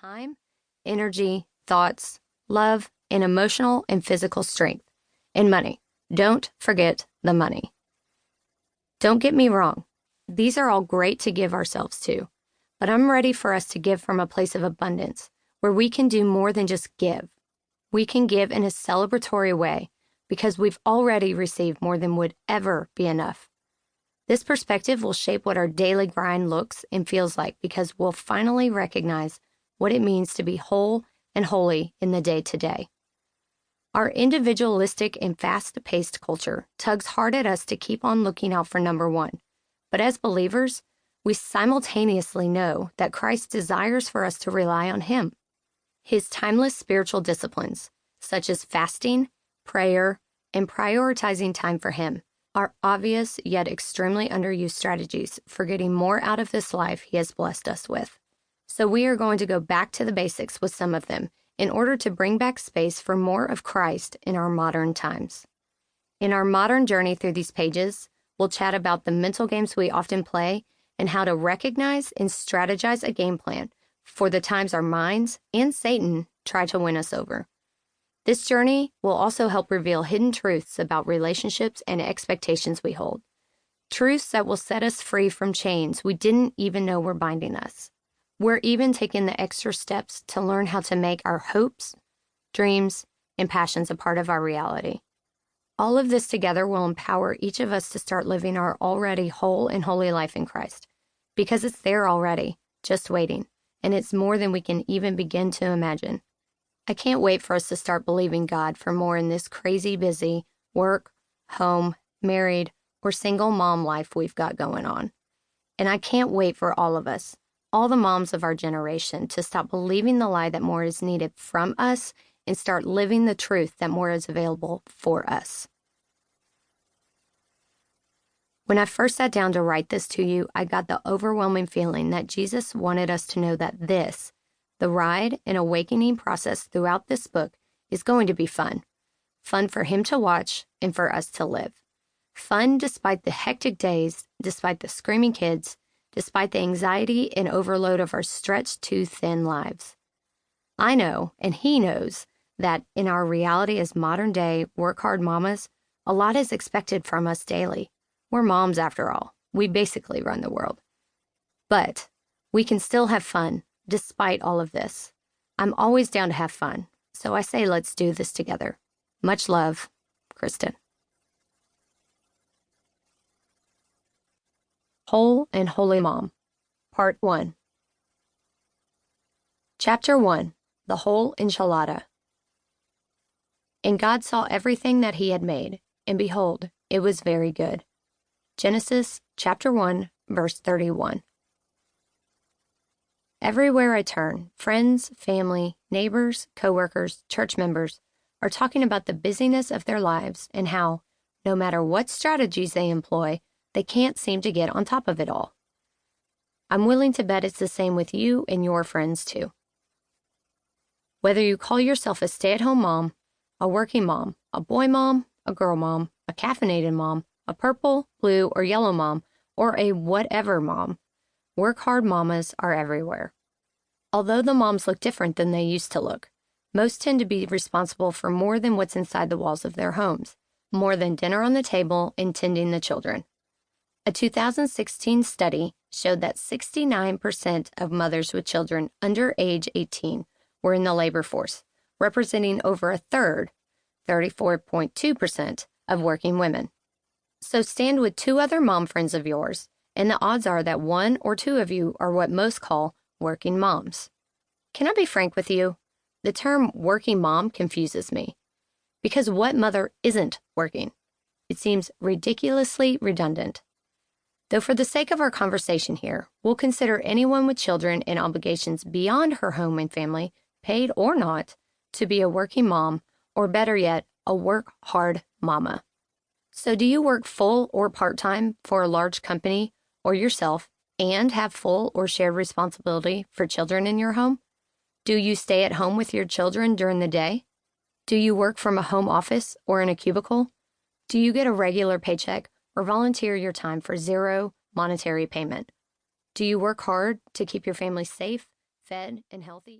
time, energy, thoughts, love, and emotional and physical strength. And money. Don't forget the money. Don't get me wrong. These are all great to give ourselves to, but I'm ready for us to give from a place of abundance, where we can do more than just give. We can give in a celebratory way because we've already received more than would ever be enough. This perspective will shape what our daily grind looks and feels like because we'll finally recognize what it means to be whole and holy in the day-to-day. Our individualistic and fast-paced culture tugs hard at us to keep on looking out for number one. But as believers, we simultaneously know that Christ desires for us to rely on Him. His timeless spiritual disciplines, such as fasting, prayer, and prioritizing time for Him, are obvious yet extremely underused strategies for getting more out of this life He has blessed us with. So we are going to go back to the basics with some of them in order to bring back space for more of Christ in our modern times. In our modern journey through these pages, we'll chat about the mental games we often play and how to recognize and strategize a game plan for the times our minds and Satan try to win us over. This journey will also help reveal hidden truths about relationships and expectations we hold. Truths that will set us free from chains we didn't even know were binding us. We're even taking the extra steps to learn how to make our hopes, dreams, and passions a part of our reality. All of this together will empower each of us to start living our already whole and holy life in Christ, because it's there already, just waiting, and it's more than we can even begin to imagine. I can't wait for us to start believing God for more in this crazy busy work, home, married, or single mom life we've got going on. And I can't wait for all of us, all the moms of our generation, to stop believing the lie that more is needed from us and start living the truth that more is available for us. When I first sat down to write this to you, I got the overwhelming feeling that Jesus wanted us to know that this, the ride and awakening process throughout this book, is going to be fun. Fun for Him to watch and for us to live. Fun despite the hectic days, despite the screaming kids, despite the anxiety and overload of our stretched too thin lives. I know, and He knows, that in our reality as modern-day work-hard mamas, a lot is expected from us daily. We're moms after all. We basically run the world. But we can still have fun despite all of this. I'm always down to have fun, so I say let's do this together. Much love, Kristin. Whole and Holy Mom, Part 1. Chapter 1, The Whole Enchilada. And God saw everything that He had made, and behold, it was very good. Genesis chapter 1, verse 31. Everywhere I turn, friends, family, neighbors, coworkers, church members are talking about the busyness of their lives and how, no matter what strategies they employ, they can't seem to get on top of it all. I'm willing to bet it's the same with you and your friends too. Whether you call yourself a stay-at-home mom, a working mom, a boy mom, a girl mom, a caffeinated mom, a purple, blue, or yellow mom, or a whatever mom, work-hard mamas are everywhere. Although the moms look different than they used to look, most tend to be responsible for more than what's inside the walls of their homes, more than dinner on the table and tending the children. A 2016 study showed that 69% of mothers with children under age 18 were in the labor force, representing over a third, 34.2%, of working women. So stand with two other mom friends of yours, and the odds are that one or two of you are what most call working moms. Can I be frank with you? The term working mom confuses me. Because what mother isn't working? It seems ridiculously redundant. Though for the sake of our conversation here, we'll consider anyone with children and obligations beyond her home and family, paid or not, to be a working mom, or better yet, a work-hard mama. So do you work full or part-time for a large company or yourself and have full or shared responsibility for children in your home? Do you stay at home with your children during the day? Do you work from a home office or in a cubicle? Do you get a regular paycheck or volunteer your time for zero monetary payment? Do you work hard to keep your family safe, fed, and healthy?